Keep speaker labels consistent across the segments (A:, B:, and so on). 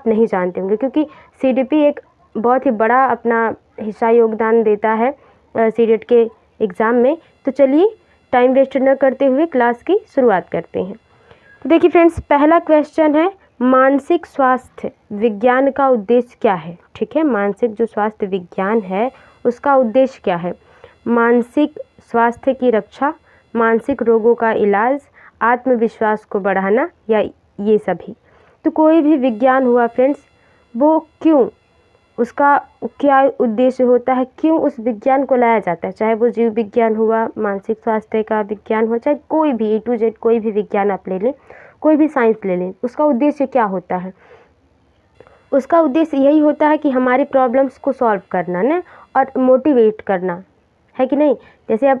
A: नहीं जानते होंगे, क्योंकि सीडीपी एक बहुत ही बड़ा अपना हिस्सा योगदान देता है सीटेट के एग्ज़ाम में। तो चलिए टाइम वेस्ट न करते हुए क्लास की शुरुआत करते हैं। तो देखिए फ्रेंड्स, पहला क्वेश्चन है, मानसिक स्वास्थ्य विज्ञान का उद्देश्य क्या है। ठीक है, मानसिक जो स्वास्थ्य विज्ञान है उसका उद्देश्य क्या है। मानसिक स्वास्थ्य की रक्षा, मानसिक रोगों का इलाज, आत्मविश्वास को बढ़ाना, या ये सभी। तो कोई भी विज्ञान हुआ फ्रेंड्स, वो क्यों, उसका क्या उद्देश्य होता है, क्यों उस विज्ञान को लाया जाता है, चाहे वो जीव विज्ञान हुआ, मानसिक स्वास्थ्य का विज्ञान हुआ, चाहे कोई भी A to Z कोई भी विज्ञान आप ले लें, कोई भी साइंस ले लें, उसका उद्देश्य क्या होता है। उसका उद्देश्य यही होता है कि हमारी प्रॉब्लम्स को सॉल्व करना ना, और मोटिवेट करना, है कि नहीं। जैसे अब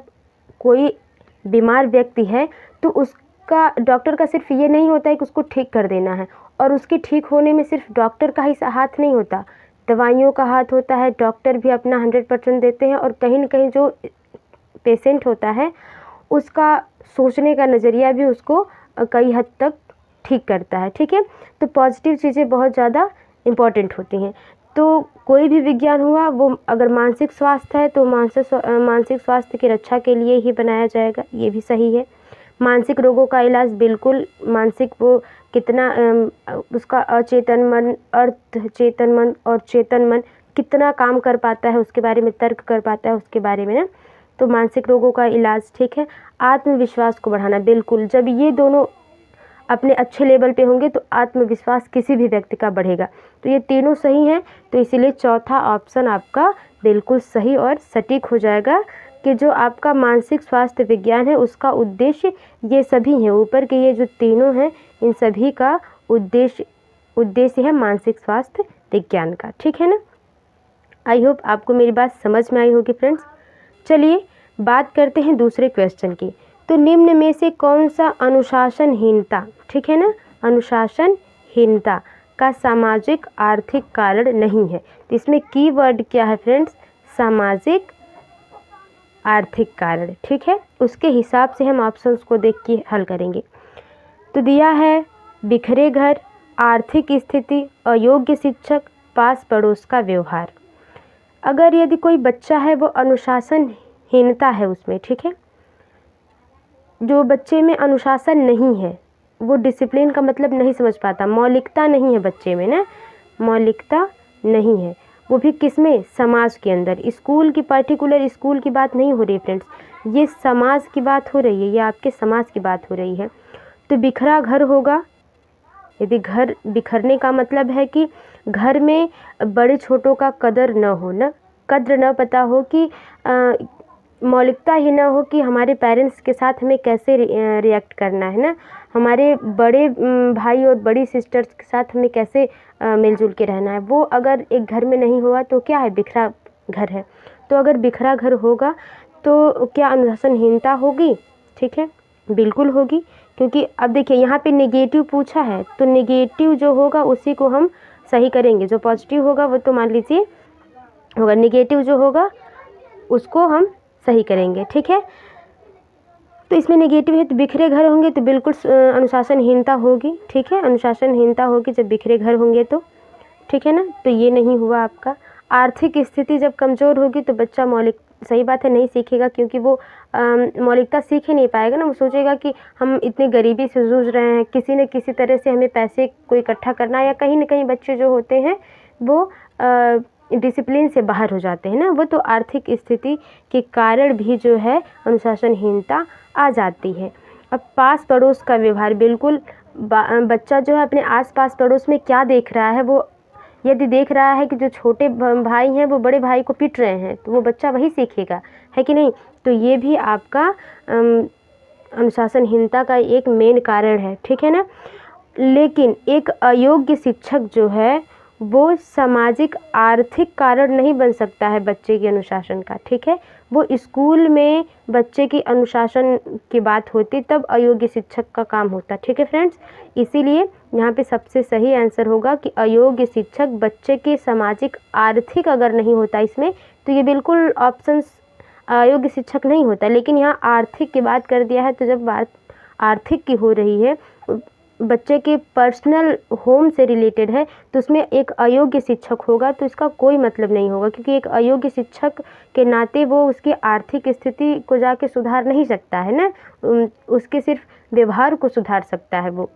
A: कोई बीमार व्यक्ति है तो उसका डॉक्टर का सिर्फ ये नहीं होता है कि उसको ठीक कर देना है, और उसके ठीक होने में सिर्फ डॉक्टर का ही हाथ नहीं होता, दवाइयों का हाथ होता है। डॉक्टर भी अपना 100% देते हैं, और कहीं न कहीं जो पेशेंट होता है उसका सोचने का नज़रिया भी उसको कई हद तक ठीक करता है। ठीक है, तो पॉजिटिव चीज़ें बहुत ज़्यादा इम्पॉर्टेंट होती हैं। तो कोई भी विज्ञान हुआ, वो अगर मानसिक स्वास्थ्य है तो मानसिक स्वास्थ्य की रक्षा के लिए ही बनाया जाएगा, ये भी सही है। मानसिक रोगों का इलाज, बिल्कुल, मानसिक वो कितना उसका अचेतन मन, अर्धचेतन मन और चेतन मन कितना काम कर पाता है उसके बारे में तर्क कर पाता है उसके बारे में ना, तो मानसिक रोगों का इलाज। ठीक है, आत्मविश्वास को बढ़ाना, बिल्कुल, जब ये दोनों अपने अच्छे लेवल पे होंगे तो आत्मविश्वास किसी भी व्यक्ति का बढ़ेगा। तो ये तीनों सही हैं, तो इसीलिए चौथा ऑप्शन आपका बिल्कुल सही और सटीक हो जाएगा कि जो आपका मानसिक स्वास्थ्य विज्ञान है उसका ये सभी हैं, ऊपर के ये जो तीनों हैं इन सभी का उद्देश्य है मानसिक स्वास्थ्य विज्ञान का। ठीक है ना, आई होप आपको मेरी बात समझ में आई होगी फ्रेंड्स। चलिए बात करते हैं दूसरे क्वेश्चन की। तो निम्न में से कौन सा अनुशासनहीनता, ठीक है ना, अनुशासनहीनता का सामाजिक आर्थिक कारण नहीं है। तो इसमें कीवर्ड क्या है फ्रेंड्स, सामाजिक आर्थिक कारण। ठीक है, उसके हिसाब से हम ऑप्शंस को देख के हल करेंगे। तो दिया है बिखरे घर, आर्थिक स्थिति, अयोग्य शिक्षक, पास पड़ोस का व्यवहार। अगर यदि कोई बच्चा है वो अनुशासनहीनता है उसमें, ठीक है, जो बच्चे में अनुशासन नहीं है, वो डिसिप्लिन का मतलब नहीं समझ पाता, मौलिकता नहीं है बच्चे में ना, मौलिकता नहीं है, वो भी किसमें, समाज के अंदर। स्कूल की, पर्टिकुलर स्कूल की बात नहीं हो रही फ्रेंड्स, ये समाज की बात हो रही है, ये आपके समाज की बात हो रही है। तो बिखरा घर होगा, यदि घर बिखरने का मतलब है कि घर में बड़े छोटों का कदर न हो, ना कद्र न पता हो, कि मौलिकता ही ना हो कि हमारे पेरेंट्स के साथ हमें कैसे रिएक्ट करना है ना, हमारे बड़े भाई और बड़ी सिस्टर्स के साथ हमें कैसे मिलजुल के रहना है, वो अगर एक घर में नहीं हुआ तो क्या है, बिखरा घर है। तो अगर बिखरा घर होगा तो क्या अनुशासनहीनता होगी, ठीक है, बिल्कुल होगी, क्योंकि अब देखिए यहाँ पे नेगेटिव पूछा है, तो नेगेटिव जो होगा उसी को हम सही करेंगे, जो पॉजिटिव होगा वो तो मान लीजिए होगा, नेगेटिव जो होगा उसको हम सही करेंगे। ठीक है, तो इसमें नेगेटिव है, तो बिखरे घर होंगे तो बिल्कुल अनुशासनहीनता होगी। ठीक है, अनुशासनहीनता होगी जब बिखरे घर होंगे तो, ठीक है ना, तो ये नहीं हुआ आपका। आर्थिक स्थिति जब कमज़ोर होगी तो बच्चा सही बात है, नहीं सीखेगा, क्योंकि वो मौलिकता सीख ही नहीं पाएगा ना, वो सोचेगा कि हम इतने गरीबी से जूझ रहे हैं, किसी न किसी तरह से हमें पैसे को इकट्ठा करना, या कहीं ना कहीं बच्चे जो होते हैं वो डिसिप्लिन से बाहर हो जाते हैं ना, वो तो आर्थिक स्थिति के कारण भी जो है अनुशासनहीनता आ जाती है। अब पास पड़ोस का व्यवहार, बिल्कुल बच्चा जो है अपने आस पास पड़ोस में क्या देख रहा है, वो यदि देख रहा है कि जो छोटे भाई हैं वो बड़े भाई को पीट रहे हैं, तो वो बच्चा वही सीखेगा, है कि नहीं। तो ये भी आपका अनुशासनहीनता का एक मेन कारण है, ठीक है ना। लेकिन एक अयोग्य शिक्षक जो है वो सामाजिक आर्थिक कारण नहीं बन सकता है बच्चे के अनुशासन का, ठीक है। वो स्कूल में बच्चे की अनुशासन की बात होती तब अयोग्य शिक्षक का काम होता, ठीक है फ्रेंड्स। इसीलिए यहाँ पे सबसे सही आंसर होगा कि अयोग्य शिक्षक बच्चे के सामाजिक आर्थिक अगर नहीं होता इसमें, तो ये बिल्कुल ऑप्शन अयोग्य शिक्षक नहीं होता। लेकिन यहाँ आर्थिक की बात कर दिया है, तो जब बात आर्थिक की हो रही है बच्चे के पर्सनल होम से रिलेटेड है तो उसमें एक अयोग्य शिक्षक होगा तो इसका कोई मतलब नहीं होगा, क्योंकि एक अयोग्य शिक्षक के नाते वो उसकी आर्थिक स्थिति को जाके सुधार नहीं सकता है ना, उसके सिर्फ व्यवहार को सुधार सकता है वो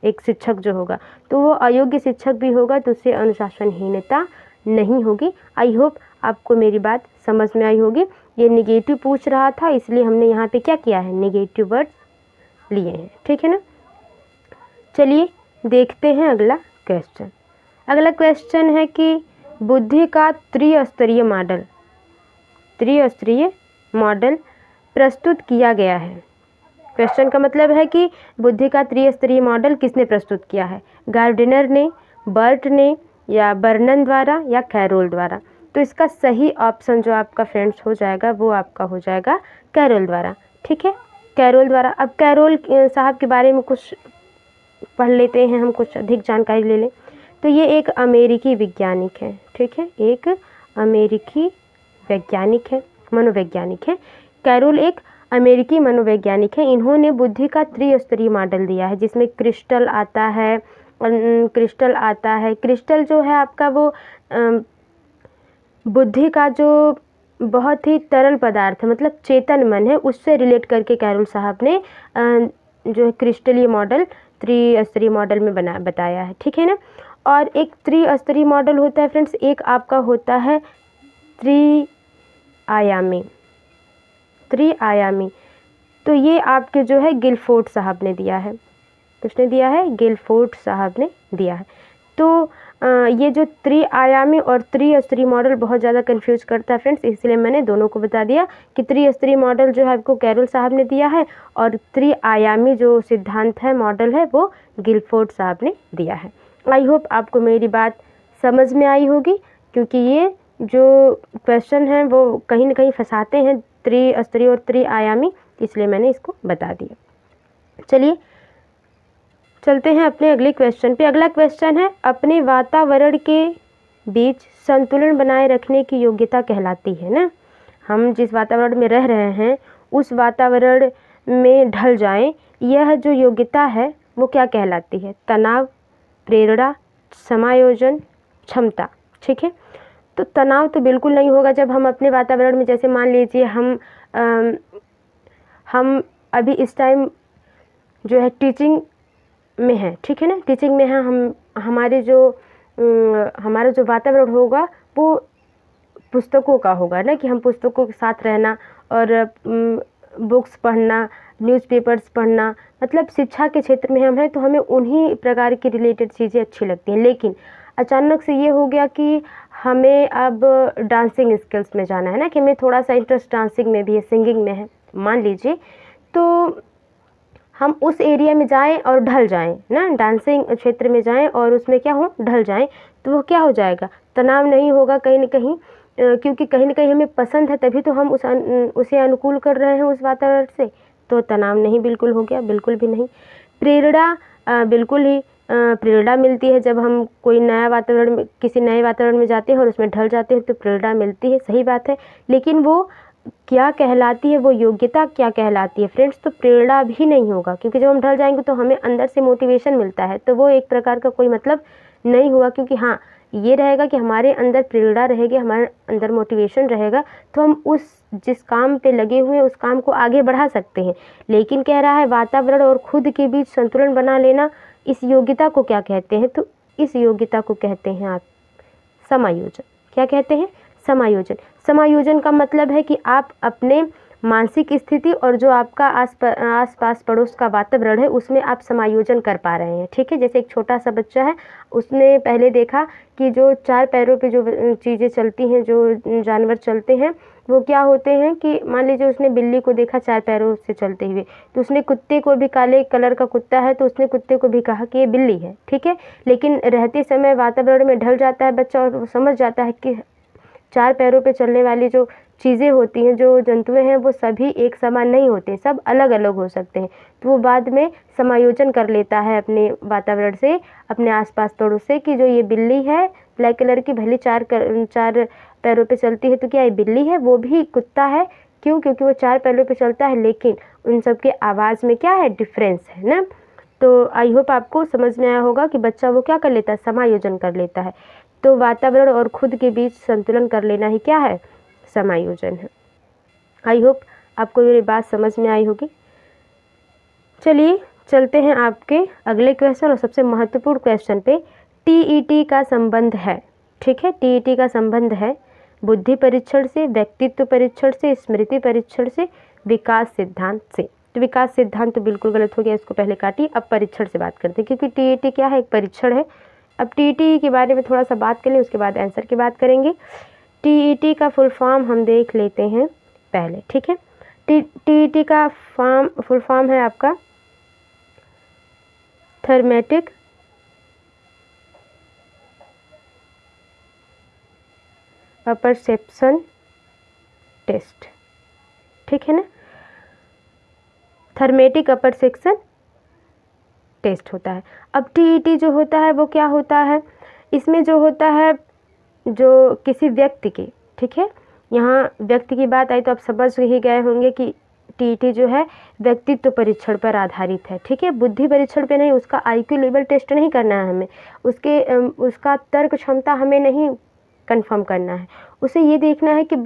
A: एक शिक्षक जो होगा। तो वो अयोग्य शिक्षक भी होगा तो उससे अनुशासनहीनता नहीं होगी। आई होप आपको मेरी बात समझ में आई होगी। ये निगेटिव पूछ रहा था इसलिए हमने यहाँ पे क्या किया है, निगेटिव वर्ड्स लिए हैं, ठीक है ना। चलिए देखते हैं अगला क्वेश्चन। अगला क्वेश्चन है कि बुद्धि का त्रिस्तरीय मॉडल प्रस्तुत किया गया है। क्वेश्चन का मतलब है कि बुद्धि का त्रिस्तरीय मॉडल किसने प्रस्तुत किया है, गार्डनर ने, बर्ट ने, या बर्नन द्वारा, या कैरोल द्वारा। तो इसका सही ऑप्शन जो आपका फ्रेंड्स हो जाएगा वो आपका हो जाएगा कैरोल द्वारा, ठीक है, कैरोल द्वारा। अब कैरोल साहब के बारे में कुछ पढ़ लेते हैं, हम कुछ अधिक जानकारी ले लें। तो ये एक अमेरिकी वैज्ञानिक है, ठीक है, एक अमेरिकी वैज्ञानिक है, मनोवैज्ञानिक है। कैरोल एक अमेरिकी मनोवैज्ञानिक है। इन्होंने बुद्धि का त्रिस्तरीय मॉडल दिया है जिसमें क्रिस्टल आता है, क्रिस्टल जो है आपका वो बुद्धि का जो बहुत ही तरल पदार्थ है, मतलब चेतन मन है, उससे रिलेट करके कैरोल साहब ने जो है क्रिस्टलीय मॉडल त्रिस्तरीय मॉडल में बताया है, ठीक है ना। और एक त्रिस्तरीय मॉडल होता है फ्रेंड्स, एक आपका होता है त्रिआयामी। तो ये आपके जो है गिलफोर्ड साहब ने दिया है, किसने दिया है, गिलफोर्ड साहब ने दिया है। तो ये जो त्रिआयामी और त्रिस्तरीय मॉडल बहुत ज़्यादा कंफ्यूज करता है फ्रेंड्स, इसलिए मैंने दोनों को बता दिया कि त्रिस्तरीय मॉडल जो है आपको कैरोल साहब ने दिया है और त्रिआयामी जो सिद्धांत है, मॉडल है, वो गिलफोर्ड साहब ने दिया है। आई होप आपको मेरी बात समझ में आई होगी, क्योंकि ये जो क्वेश्चन है वो कहीं ना कहीं फंसाते हैं त्रिस्तरीय और त्रिआयामी, इसलिए मैंने इसको बता दिया। चलिए चलते हैं अपने अगले क्वेश्चन पे। अगला क्वेश्चन है, अपने वातावरण के बीच संतुलन बनाए रखने की योग्यता कहलाती है ना। हम जिस वातावरण में रह रहे हैं उस वातावरण में ढल जाएं, यह जो योग्यता है वो क्या कहलाती है, तनाव, प्रेरणा, समायोजन, क्षमता, ठीक है। तो तनाव तो बिल्कुल नहीं होगा जब हम अपने वातावरण में, जैसे मान लीजिए हम अभी इस टाइम जो है टीचिंग में है, ठीक है ना, टीचिंग में है, हमारा जो वातावरण होगा वो पुस्तकों का होगा ना, कि हम पुस्तकों के साथ रहना और बुक्स पढ़ना, न्यूज़पेपर्स पढ़ना, मतलब शिक्षा के क्षेत्र में हम हैं तो हमें उन्हीं प्रकार की रिलेटेड चीज़ें अच्छी लगती हैं। लेकिन अचानक से ये हो गया कि हमें अब डांसिंग स्किल्स में जाना है ना, कि हमें थोड़ा सा इंटरेस्ट डांसिंग में भी है, सिंगिंग में है मान लीजिए, तो हम उस एरिया में जाएं और ढल जाएं ना, डांसिंग क्षेत्र में जाएं और उसमें क्या हो, ढल जाएं, तो वो क्या हो जाएगा, तनाव नहीं होगा कहीं ना कहीं, क्योंकि कहीं ना कहीं हमें पसंद है तभी तो हम उसे अनुकूल कर रहे हैं उस वातावरण से, तो तनाव नहीं बिल्कुल हो गया, बिल्कुल भी नहीं। प्रेरणा, बिल्कुल ही प्रेरणा मिलती है जब हम कोई नया वातावरण में, किसी नए वातावरण में जाते हैं और उसमें ढल जाते हैं तो प्रेरणा मिलती है, सही बात है। लेकिन वो क्या कहलाती है, वो योग्यता क्या कहलाती है फ्रेंड्स, तो प्रेरणा भी नहीं होगा, क्योंकि जब हम ढल जाएंगे तो हमें अंदर से मोटिवेशन मिलता है, तो वो एक प्रकार का कोई मतलब नहीं हुआ। क्योंकि हाँ, ये रहेगा कि हमारे अंदर प्रेरणा रहेगी, हमारे अंदर मोटिवेशन रहेगा, तो हम उस जिस काम पे लगे हुए हैं उस काम को आगे बढ़ा सकते हैं। लेकिन कह रहा है वातावरण और खुद के बीच संतुलन बना लेना, इस योग्यता को क्या कहते हैं, तो इस योग्यता को कहते हैं आप समायोजन। क्या कहते हैं, समायोजन। समायोजन का मतलब है कि आप अपने मानसिक स्थिति और जो आपका आस पास पड़ोस का वातावरण है उसमें आप समायोजन कर पा रहे हैं, ठीक है। जैसे एक छोटा सा बच्चा है, उसने पहले देखा कि जो चार पैरों पे जो चीज़ें चलती हैं, जो जानवर चलते हैं, वो क्या होते हैं कि मान लीजिए उसने बिल्ली को देखा चार पैरों से चलते हुए, तो उसने कुत्ते को भी, काले कलर का कुत्ता है तो उसने कुत्ते को भी कहा कि ये बिल्ली है, ठीक है। लेकिन रहते समय वातावरण में ढल जाता है बच्चा और वो समझ जाता है कि चार पैरों पे चलने वाली जो चीज़ें होती हैं, जो जंतुएं हैं, वो सभी एक समान नहीं होते, सब अलग अलग हो सकते हैं। तो वो बाद में समायोजन कर लेता है अपने वातावरण से, अपने आसपास पड़ोस से, कि जो ये बिल्ली है ब्लैक कलर की, भले चार पैरों पे चलती है तो क्या ये बिल्ली है, वो भी कुत्ता है, क्यों, क्योंकि वो चार पैरों पे चलता है, लेकिन उन सब के आवाज़ में क्या है, डिफरेंस है ना। तो आई होप आपको समझ में आया होगा कि बच्चा वो क्या कर लेता है, समायोजन कर लेता है। तो वातावरण और खुद के बीच संतुलन कर लेना ही क्या है, समायोजन है। आई होप आपको मेरी बात समझ में आई होगी। चलिए चलते हैं आपके अगले क्वेश्चन और सबसे महत्वपूर्ण क्वेश्चन पे। टीईटी का संबंध है, ठीक है, टीईटी का संबंध है बुद्धि परीक्षण से, व्यक्तित्व परीक्षण से, स्मृति परीक्षण से, विकास सिद्धांत से। तो विकास सिद्धांत तो बिल्कुल गलत हो गया, इसको पहले काटिए। अब परीक्षण से बात करते हैं, क्योंकि टीईटी क्या है, एक परीक्षण है। अब टीईटी के बारे में थोड़ा सा बात कर लें, उसके बाद आंसर की बात करेंगे। टीईटी का फुल फॉर्म हम देख लेते हैं पहले, ठीक है। टीईटी का फुल फॉर्म है आपका थर्मेटिक अपरसेप्शन टेस्ट, ठीक है ना, थर्मेटिक अपरसेप्शन टेस्ट होता है। अब टीईटी जो होता है वो क्या होता है, इसमें जो होता है जो किसी व्यक्ति की, ठीक है, यहाँ व्यक्ति की बात आई तो आप समझ ही गए होंगे कि टीईटी जो है व्यक्तित्व परीक्षण पर आधारित है, ठीक है, बुद्धि परीक्षण पे नहीं। उसका आईक्यू लेवल टेस्ट नहीं करना है हमें, उसका तर्क क्षमता हमें नहीं कंफर्म करना है। उसे ये देखना है कि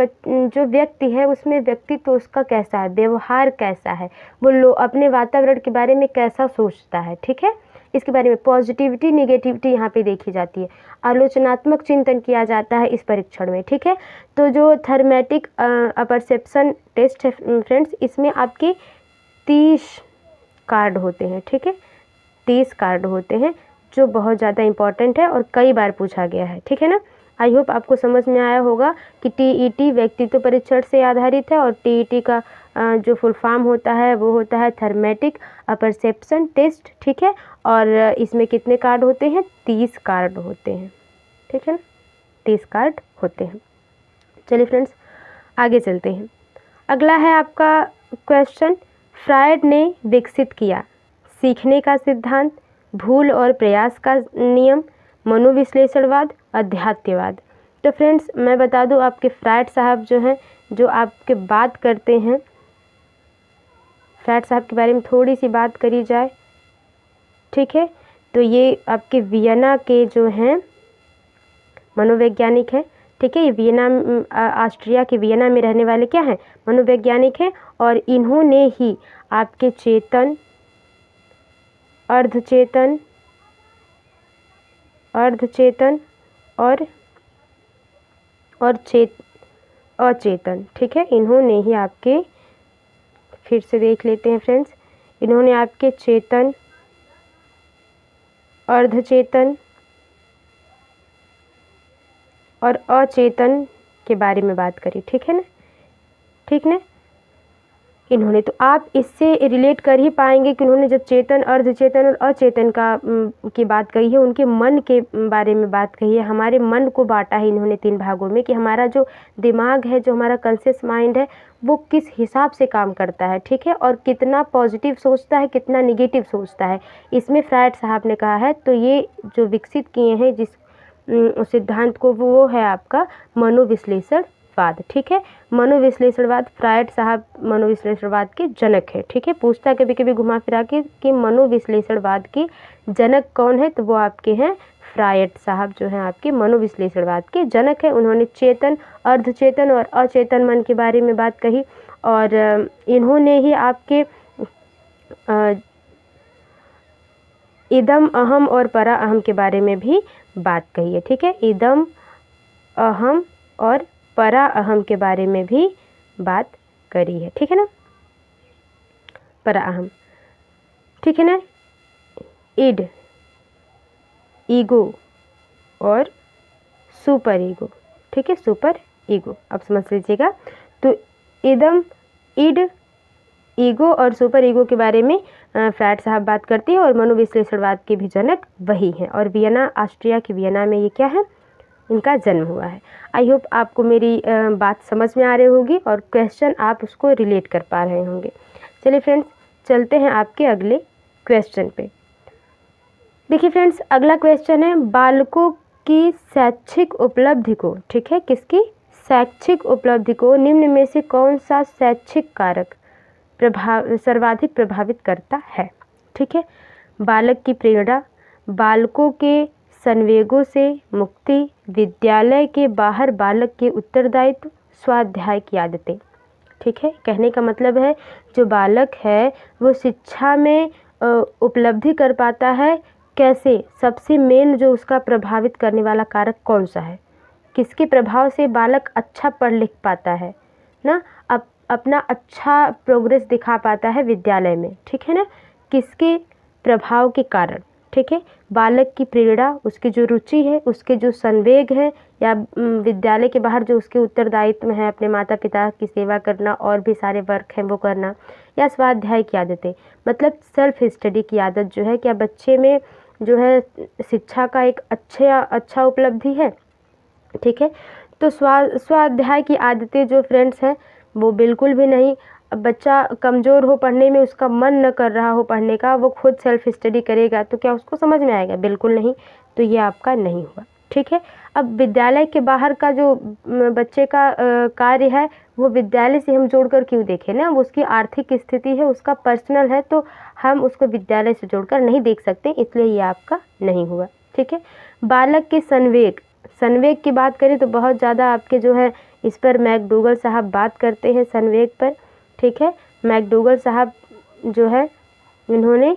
A: जो व्यक्ति है उसमें व्यक्तित्व उसका कैसा है, व्यवहार कैसा है, वो अपने वातावरण के बारे में कैसा सोचता है, ठीक है, इसके बारे में पॉजिटिविटी निगेटिविटी यहाँ पे देखी जाती है। आलोचनात्मक चिंतन किया जाता है इस परीक्षण में, ठीक है। तो जो थर्मेटिक अपरसेप्शन टेस्ट है फ्रेंड्स, इसमें आपके 30 कार्ड होते हैं, ठीक है, 30 कार्ड होते हैं, जो बहुत ज़्यादा इम्पॉर्टेंट है और कई बार पूछा गया है, ठीक है ना। आई होप आपको समझ में आया होगा कि टीईटी व्यक्तित्व परीक्षण से आधारित है और टीईटी का जो फुल फॉर्म होता है वो होता है थर्मेटिक अपरसेप्शन टेस्ट, ठीक है। और इसमें कितने कार्ड होते हैं, 30 कार्ड होते हैं, ठीक है ना, 30 कार्ड होते हैं। चलिए फ्रेंड्स आगे चलते हैं। अगला है आपका क्वेश्चन, फ्रायड ने विकसित किया सीखने का सिद्धांत, भूल और प्रयास का नियम, मनोविश्लेषणवाद, अध्यात्मवाद। तो फ्रेंड्स मैं बता दूं, आपके फ्रायड साहब जो हैं, जो आपके बात करते हैं, फ्रायड साहब के बारे में थोड़ी सी बात करी जाए, ठीक है, तो ये आपके वियना के जो हैं मनोवैज्ञानिक हैं, ठीक है। ये वियना ऑस्ट्रिया के वियना में रहने वाले क्या हैं, मनोवैज्ञानिक हैं। और इन्होंने ही आपके चेतन, अर्धचेतन, अर्धचेतन और अचेतन, ठीक है, इन्होंने ही आपके, फिर से देख लेते हैं फ्रेंड्स, इन्होंने आपके चेतन, अर्धचेतन और अचेतन के बारे में बात करी, ठीक है ना, ठीक ना, इन्होंने, तो आप इससे रिलेट कर ही पाएंगे कि उन्होंने जब चेतन, अर्धचेतन और अचेतन की बात कही है, उनके मन के बारे में बात कही है। हमारे मन को बांटा है इन्होंने 3 भागों में, कि हमारा जो दिमाग है, जो हमारा कॉन्शियस माइंड है, वो किस हिसाब से काम करता है, ठीक है, और कितना पॉजिटिव सोचता है, कितना निगेटिव सोचता है, इसमें फ्रायड साहब ने कहा है। तो ये जो विकसित किए हैं जिस सिद्धांत को, वो है आपका मनोविश्लेषणवाद, ठीक है। मनोविश्लेषणवाद, फ्रायड साहब मनोविश्लेषणवाद के जनक है, ठीक है। पूछता कभी कभी घुमा फिरा के कि मनोविश्लेषणवाद के जनक कौन है, तो वो आपके हैं फ्रायड साहब, जो हैं आपके मनोविश्लेषणवाद के जनक है। उन्होंने चेतन, अर्धचेतन और अचेतन मन के बारे में बात कही, और इन्होंने ही आपके इदम, अहम और परा अहम के बारे में भी बात कही है, ठीक है। इदम, अहम और परा अहम के बारे में भी बात करी है, ठीक है ना, परा अहम, ठीक है ना, इड, ईगो और सुपर ईगो, ठीक है, सुपर ईगो, अब समझ लीजिएगा। तो इदम, इड, ईगो और सुपर ईगो के बारे में फ्रायड साहब बात करती है, और मनोविश्लेषणवाद के भी जनक वही हैं, और वियना, ऑस्ट्रिया के वियना में ये क्या है, इनका जन्म हुआ है। आई होप आपको मेरी बात समझ में आ रही होगी और क्वेश्चन आप उसको रिलेट कर पा रहे होंगे। चलिए फ्रेंड्स चलते हैं आपके अगले क्वेश्चन पे। देखिए फ्रेंड्स अगला क्वेश्चन है, बालकों की शैक्षिक उपलब्धि को, ठीक है, किसकी शैक्षिक उपलब्धि को निम्न में से कौन सा शैक्षिक कारक सर्वाधिक प्रभावित करता है, ठीक है। बालक की प्रेरणा, बालकों के संवेगों से मुक्ति, विद्यालय के बाहर बालक के उत्तरदायित्व, स्वाध्याय की आदतें। ठीक है, कहने का मतलब है जो बालक है वो शिक्षा में उपलब्धि कर पाता है कैसे, सबसे मेन जो उसका प्रभावित करने वाला कारक कौन सा है, किसके प्रभाव से बालक अच्छा पढ़ लिख पाता है ना, अपना अच्छा प्रोग्रेस दिखा पाता है विद्यालय में। ठीक है ना, किसके प्रभाव के कारण। ठीक है, बालक की प्रेरणा, उसकी जो रुचि है, उसके जो संवेग है, या विद्यालय के बाहर जो उसके उत्तरदायित्व है, अपने माता पिता की सेवा करना और भी सारे वर्क हैं वो करना, या स्वाध्याय की आदतें, मतलब सेल्फ स्टडी की आदत जो है, क्या बच्चे में जो है शिक्षा का एक अच्छा उपलब्धि है। ठीक है, तो स्वाध्याय की आदतें जो फ्रेंड्स हैं वो बिल्कुल भी नहीं। बच्चा कमज़ोर हो पढ़ने में, उसका मन न कर रहा हो पढ़ने का, वो खुद सेल्फ स्टडी करेगा तो क्या उसको समझ में आएगा? बिल्कुल नहीं, तो ये आपका नहीं हुआ। ठीक है, अब विद्यालय के बाहर का जो बच्चे का कार्य है वो विद्यालय से हम जोड़कर क्यों देखें ना, वो उसकी आर्थिक स्थिति है, उसका पर्सनल है, तो हम उसको विद्यालय से जोड़कर नहीं देख सकते, इसलिए ये आपका नहीं हुआ। ठीक है, बालक के संवेग की बात करें तो बहुत ज़्यादा आपके जो है इस पर मैकडूगल साहब बात करते हैं संवेग पर। ठीक है, मैकडूगल साहब जो है इन्होंने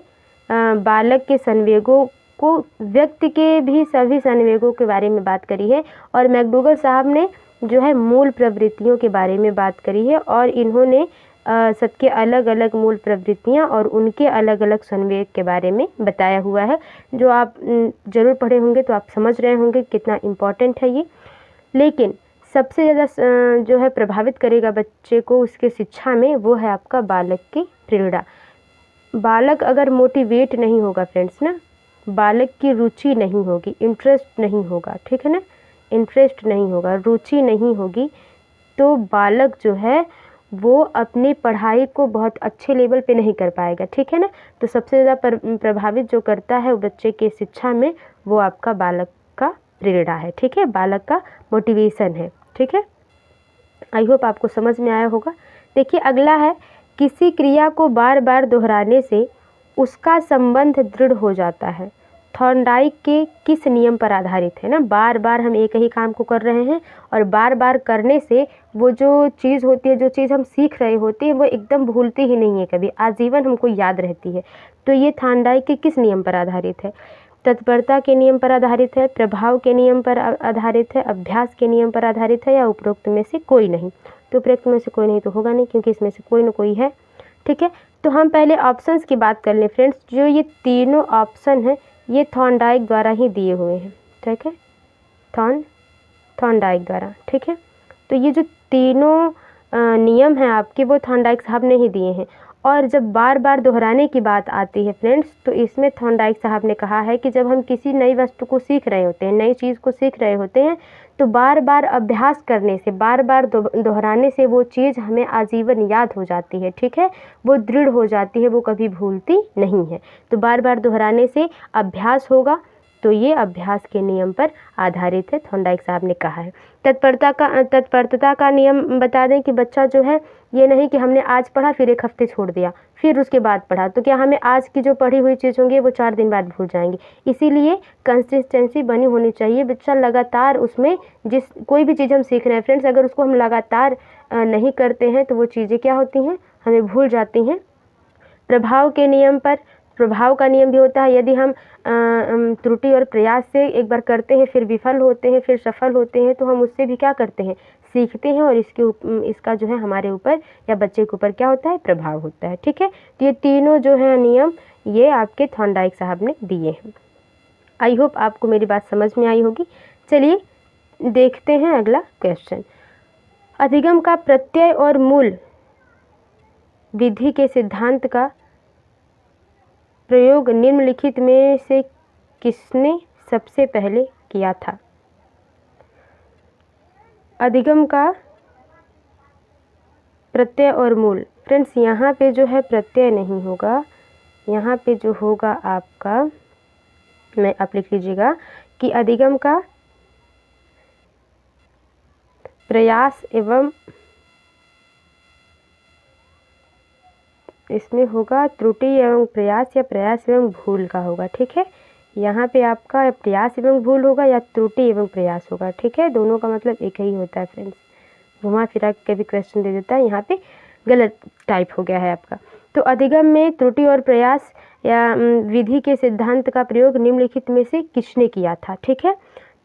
A: बालक के संवेगों को, व्यक्ति के भी सभी संवेगों के बारे में बात करी है, और मैकडूगल साहब ने जो है मूल प्रवृत्तियों के बारे में बात करी है, और इन्होंने सबके अलग अलग मूल प्रवृत्तियाँ और उनके अलग अलग संवेग के बारे में बताया हुआ है, जो आप ज़रूर पढ़े होंगे तो आप समझ रहे होंगे कितना इम्पोर्टेंट है ये। लेकिन सबसे ज़्यादा जो है प्रभावित करेगा बच्चे को उसके शिक्षा में, वो है आपका बालक की प्रेरणा। बालक अगर मोटिवेट नहीं होगा फ्रेंड्स ना, बालक की रुचि नहीं होगी, इंटरेस्ट नहीं होगा, ठीक है ना, इंटरेस्ट नहीं होगा, रुचि नहीं होगी, तो बालक जो है वो अपनी पढ़ाई को बहुत अच्छे लेवल पे नहीं कर पाएगा। ठीक है ना, तो सबसे ज़्यादा प्रभावित जो करता है बच्चे के शिक्षा में, वो आपका बालक का प्रेरणा है। ठीक है, बालक का मोटिवेशन है। ठीक है, आई होप आपको समझ में आया होगा। देखिए अगला है, किसी क्रिया को बार बार दोहराने से उसका संबंध दृढ़ हो जाता है। थॉर्नडाइक के किस नियम पर आधारित है ना, बार बार हम एक ही काम को कर रहे हैं और बार बार करने से वो जो चीज़ होती है, जो चीज़ हम सीख रहे होते हैं, वो एकदम भूलती ही नहीं है, कभी आजीवन हमको याद रहती है। तो ये थॉर्नडाइक के किस नियम पर आधारित है? तत्परता के नियम पर आधारित है, प्रभाव के नियम पर आधारित है, अभ्यास के नियम पर आधारित है, या उपरोक्त में से कोई नहीं? तो उपरोक्त में से कोई नहीं तो होगा नहीं, क्योंकि इसमें से कोई ना कोई है। ठीक है, तो हम पहले ऑप्शंस की बात कर लें फ्रेंड्स। जो ये तीनों ऑप्शन हैं ये थॉर्नडाइक द्वारा ही दिए हुए हैं। ठीक है, थॉर्नडाइक द्वारा। ठीक है, तो ये जो तीनों नियम हैं आपके, वो थॉर्नडाइक साहब ने ही दिए हैं। और जब बार बार दोहराने की बात आती है फ्रेंड्स, तो इसमें थॉर्नडाइक साहब ने कहा है कि जब हम किसी नई वस्तु को सीख रहे होते हैं, नई चीज़ को सीख रहे होते हैं, तो बार बार अभ्यास करने से, बार बार दोहराने से वो चीज़ हमें आजीवन याद हो जाती है। ठीक है, वो दृढ़ हो जाती है, वो कभी भूलती नहीं है। तो बार बार दोहराने से अभ्यास होगा, तो ये अभ्यास के नियम पर आधारित है, थॉर्नडाइक साहब ने कहा है। तत्परता का नियम बता दें कि बच्चा जो है, ये नहीं कि हमने आज पढ़ा फिर एक हफ्ते छोड़ दिया फिर उसके बाद पढ़ा, तो क्या हमें आज की जो पढ़ी हुई चीज़ होंगी वो 4 दिन बाद भूल जाएंगे। इसीलिए कंसिस्टेंसी बनी होनी चाहिए, बच्चा लगातार उसमें, जिस कोई भी चीज़ हम सीख रहे हैं फ्रेंड्स, अगर उसको हम लगातार नहीं करते हैं तो वो चीज़ें क्या होती हैं, हमें भूल जाती हैं। प्रभाव के नियम पर, प्रभाव का नियम भी होता है, यदि हम त्रुटि और प्रयास से एक बार करते हैं, फिर विफल होते हैं, फिर सफल होते हैं, तो हम उससे भी क्या करते हैं, सीखते हैं, और इसका जो है हमारे ऊपर या बच्चे के ऊपर क्या होता है, प्रभाव होता है। ठीक है, तो ये तीनों जो है नियम, ये आपके थॉर्नडाइक साहब ने दिए हैं। आई होप आपको मेरी बात समझ में आई होगी। चलिए देखते हैं अगला क्वेश्चन। अधिगम का प्रत्यय और मूल विधि के सिद्धांत का प्रयोग निम्नलिखित में से किसने सबसे पहले किया था? अधिगम का प्रत्यय और मूल, फ्रेंड्स यहाँ पे जो है प्रत्यय नहीं होगा, यहाँ पे जो होगा आपका, आप लिख लीजिएगा कि अधिगम का प्रयास एवं इसमें होगा त्रुटि एवं प्रयास या प्रयास एवं भूल का होगा। ठीक है, यहाँ पे आपका प्रयास एवं भूल होगा या त्रुटि एवं प्रयास होगा। ठीक है, दोनों का मतलब एक ही होता है फ्रेंड्स, घुमा फिरा के भी क्वेश्चन दे देता है, यहाँ पे गलत टाइप हो गया है आपका। तो अधिगम में त्रुटि और प्रयास या विधि के सिद्धांत का प्रयोग निम्नलिखित में से किसने किया था। ठीक है,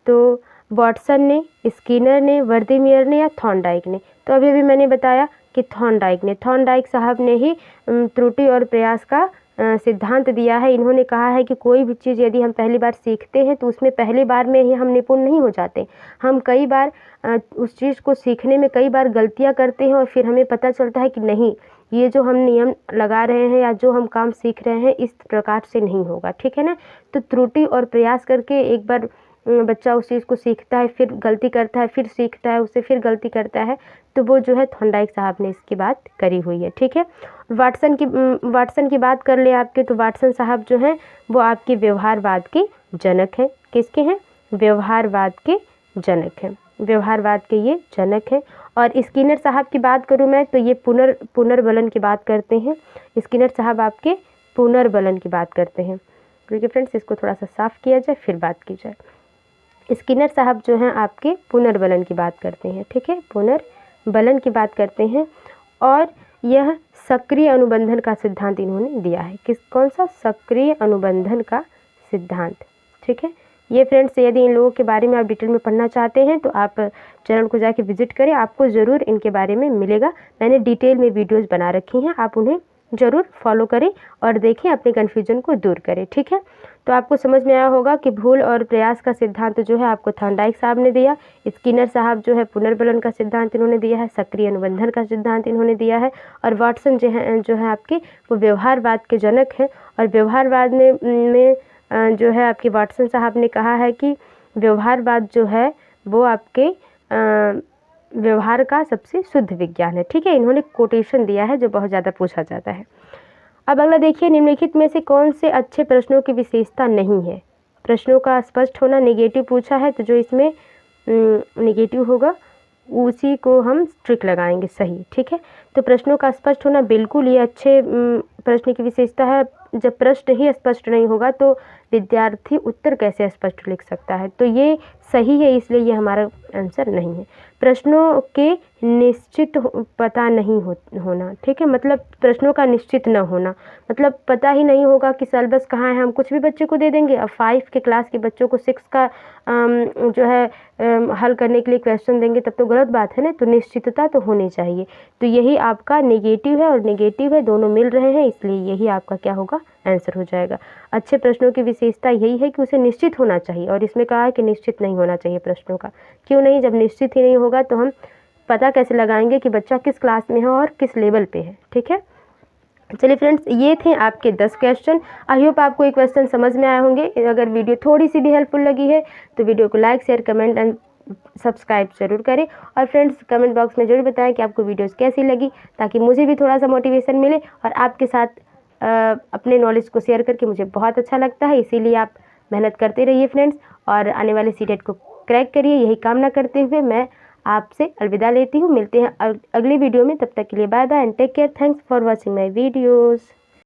A: तो वाटसन ने, स्किनर ने, वर्दीमियर ने या थॉर्नडाइक ने। तो अभी भी मैंने बताया कि थॉर्नडाइक साहब ने ही त्रुटि और प्रयास का सिद्धांत दिया है। इन्होंने कहा है कि कोई भी चीज़ यदि हम पहली बार सीखते हैं तो उसमें पहली बार में ही हम निपुण नहीं हो जाते। हम कई बार उस चीज़ को सीखने में कई बार गलतियां करते हैं और फिर हमें पता चलता है कि नहीं, ये जो हम नियम लगा रहे हैं या जो हम काम सीख रहे हैं इस प्रकार से नहीं होगा। ठीक है ना, तो त्रुटि और प्रयास करके एक बार बच्चा उस चीज़ को सीखता है, फिर गलती करता है, फिर सीखता है, उससे फिर गलती करता है, तो वो जो है थॉर्नडाइक साहब ने इसकी बात करी हुई है। ठीक है, वाटसन की बात कर ले आपके, तो वाटसन साहब जो हैं वो आपके व्यवहारवाद के जनक हैं। किसके हैं? व्यवहारवाद के जनक हैं, व्यवहारवाद के ये जनक हैं। और स्किनर साहब की बात करूँ मैं तो ये पुनर्बलन की बात करते हैं। स्किनर साहब आपके पुनर्बलन की बात करते हैं। ठीक है फ्रेंड्स, इसको थोड़ा सा साफ किया जाए फिर बात की जाए। स्किनर साहब जो हैं आपके पुनर्बलन की बात करते हैं। ठीक है, पुनर्बलन की बात करते हैं और यह सक्रिय अनुबंधन का सिद्धांत इन्होंने दिया है। कौन सा? सक्रिय अनुबंधन का सिद्धांत। ठीक है, ये फ्रेंड्स यदि इन लोगों के बारे में आप डिटेल में पढ़ना चाहते हैं तो आप चैनल को जाके विजिट करें, आपको ज़रूर इनके बारे में मिलेगा। मैंने डिटेल में वीडियोज़ बना रखी हैं, आप उन्हें ज़रूर फॉलो करें और देखें, अपने कन्फ्यूजन को दूर करें। ठीक है, तो आपको समझ में आया होगा कि भूल और प्रयास का सिद्धांत जो है आपको थॉर्नडाइक साहब ने दिया, स्किनर साहब जो है पुनर्बलन का सिद्धांत इन्होंने दिया है, सक्रिय अनुबंधन का सिद्धांत इन्होंने दिया है, और वाटसन जो है आपके वो व्यवहारवाद के जनक हैं। और व्यवहारवाद में जो है आपके वाटसन साहब ने कहा है कि व्यवहारवाद जो है वो आपके व्यवहार का सबसे शुद्ध विज्ञान है। ठीक है, इन्होंने कोटेशन दिया है जो बहुत ज़्यादा पूछा जाता है। अब अगला देखिए, निम्नलिखित में से कौन से अच्छे प्रश्नों की विशेषता नहीं है? प्रश्नों का स्पष्ट होना, नेगेटिव पूछा है तो जो इसमें नेगेटिव होगा उसी को हम स्ट्रिक लगाएंगे, सही। ठीक है, तो प्रश्नों का स्पष्ट होना बिल्कुल ये अच्छे प्रश्न की विशेषता है। जब प्रश्न ही स्पष्ट नहीं होगा तो विद्यार्थी उत्तर कैसे स्पष्ट लिख सकता है? तो ये सही है, इसलिए ये हमारा आंसर नहीं है। प्रश्नों के निश्चित पता नहीं होना। ठीक है, मतलब प्रश्नों का निश्चित न होना, मतलब पता ही नहीं होगा कि सिलेबस कहाँ है, हम कुछ भी बच्चे को दे देंगे। अब 5 के क्लास के बच्चों को 6 का जो है हल करने के लिए क्वेश्चन देंगे, तब तो गलत बात है ना। तो निश्चितता तो होनी चाहिए, तो यही आपका नेगेटिव है और नेगेटिव है, दोनों मिल रहे हैं, इसलिए यही आपका क्या होगा? आंसर हो जाएगा। अच्छे प्रश्नों की विशेषता यही है कि उसे निश्चित होना चाहिए, और इसमें कहा है कि निश्चित नहीं होना चाहिए प्रश्नों का। क्यों नहीं? जब निश्चित ही नहीं होगा तो हम पता कैसे लगाएंगे कि बच्चा किस क्लास में है और किस लेवल पे है? ठीक है, चलिए फ्रेंड्स, ये थे आपके 10 क्वेश्चन। आई होप आपको ये क्वेश्चन समझ में आए होंगे। अगर वीडियो थोड़ी सी भी हेल्पफुल लगी है तो वीडियो को like, share, comment and subscribe जरूर करें। और फ्रेंड्स कमेंट बॉक्स में जरूर बताएं कि आपको वीडियोस कैसी लगी, ताकि मुझे भी थोड़ा सा मोटिवेशन मिले। और आपके साथ अपने नॉलेज को शेयर करके मुझे बहुत अच्छा लगता है, इसीलिए आप मेहनत करते रहिए फ्रेंड्स, और आने वाले सीटेट को क्रैक करिए, यही कामना करते हुए मैं आपसे अलविदा लेती हूँ। मिलते हैं अगली वीडियो में, तब तक के लिए bye bye and take care. Thanks for watching my videos.